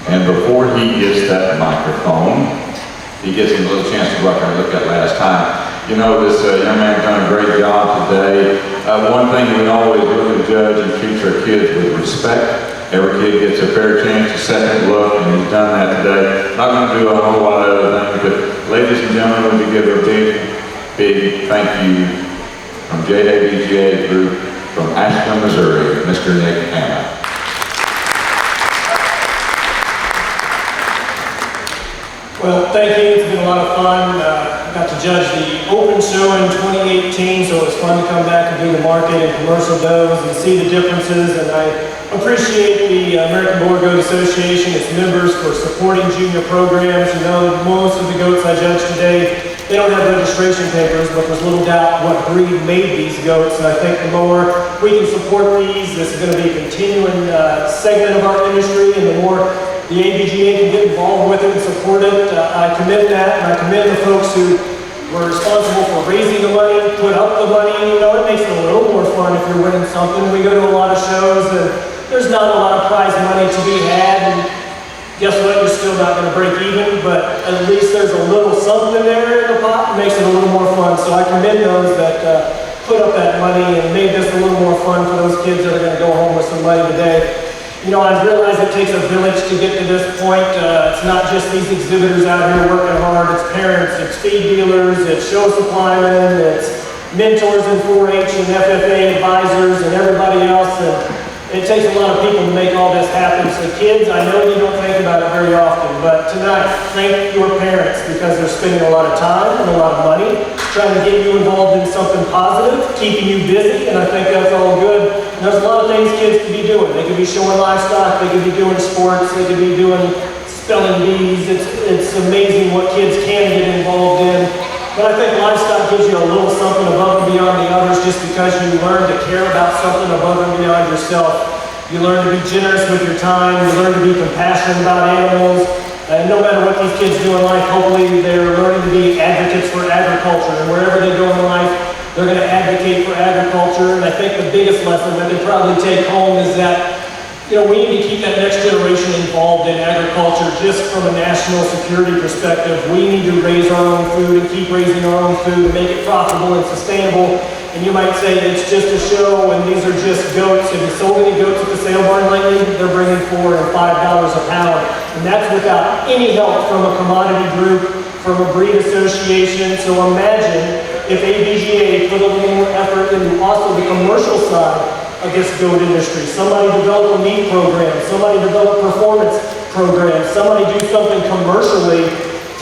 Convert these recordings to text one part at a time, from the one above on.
And before he gets that microphone, he gets a little chance to go up there and look at last time. You know, this young man's done a great job today. One thing we always look and judge and treat our kids with respect. Every kid gets a fair chance, a second look, and he's done that today. Not going to do a whole lot of other things, but ladies and gentlemen, we give a big thank you from JABGA Group from Ashland, Missouri, Mr. Nick Hammett. Well, thank you. It's been a lot of fun. I got to judge the open show in 2018, so it was fun to come back and do the market and commercial does and see the differences. And I appreciate the American Board Goat Association, its members, for supporting junior programs. You know, most of the goats I judged today, they don't have registration papers, but there's little doubt what breed made these goats. And I think the more we can support these, this is going to be a continuing segment of our industry, and the more the ABGA can get involved with it and support it. I commend that, and I commend the folks who were responsible for raising the money, put up the money. You know, it makes it a little more fun if you're winning something. We go to a lot of shows, and there's not a lot of prize money to be had, and guess what? You're still not going to break even, but at least there's a little something there in the pot that makes it a little more fun. So I commend those that put up that money and made this a little more fun for those kids that are going to go home with some money today. You know, I realize it takes a village to get to this point. It's not just these exhibitors out here working hard. It's parents, it's feed dealers, it's show supply men, it's mentors in 4-H and FFA advisors and everybody else. And it takes a lot of people to make all this happen. So kids, I know you don't think about it very often, but tonight, thank your parents, because they're spending a lot of time and a lot of money trying to get you involved in something positive, keeping you busy, and I think that's all good. And there's a lot of things kids could be doing. They could be showing livestock, they could be doing sports, they could be doing spelling bees. It's amazing what kids can get involved in. But I think livestock gives you a little something above and beyond the others, just because you learn to care about something above and beyond yourself. You learn to be generous with your time, you learn to be compassionate about animals. And no matter what these kids do in life, hopefully they're learning to be advocates for agriculture. And wherever they go in life, they're going to advocate for agriculture. And I think the biggest lesson that they probably take home is that, you know, we need to keep that next generation involved in agriculture just from a national security perspective. We need to raise our own food and keep raising our own food and make it profitable and sustainable. And you might say it's just a show and these are just goats. Have you sold any goats at the sale barn lately? They're bringing $4 and $5 a pound. And that's without any help from a commodity group, from a breed association. So imagine if ABGA put a little more effort into also the commercial side of this goat industry. Somebody develop a meat program, somebody develop performance programs, somebody do something commercially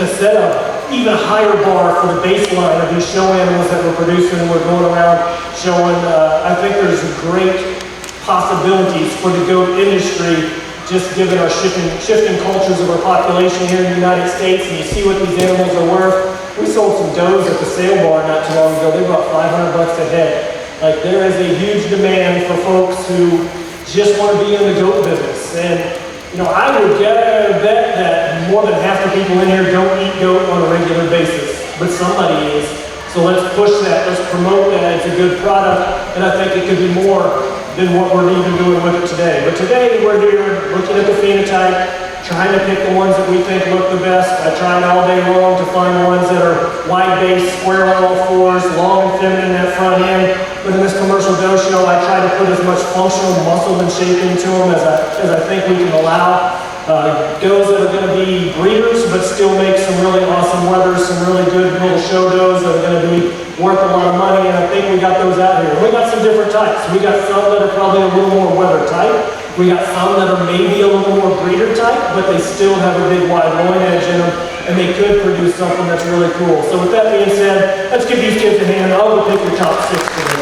to set up even a higher bar for the baseline of these show animals that we're producing. We're going around showing, I think there's great possibilities for the goat industry, just given our shifting cultures of our population here in the United States. And you see what these animals are worth. We sold some does at the sale bar not too long ago. They brought $500 a head. Like, there is a huge demand for folks who just want to be in the goat business. And you know, I would bet that more than half the people in here don't eat goat on a regular basis, but somebody is. So let's push that, let's promote that. It's a good product, and I think it could be more than what we're even doing with it today. But today we're here looking at the phenotype, trying to pick the ones that we think look the best. I tried all day long to find ones that are wide-based, square on all fours, long and feminine in that front end. But in this commercial doe show, I try to put as much functional muscle and shape into them as I think we can allow. Does that are going to be breeders, but still make some really awesome wethers, some really good little show does that are going to be worth a lot of money, and I think we got those out here. We got some different types. We got some that are probably a little more weather type. We got some that are maybe a little more breeder type, but they still have a big wide loin edge in them, and they could produce something that's really cool. So with that being said, let's give these kids a hand. I'll go pick your top 6 today.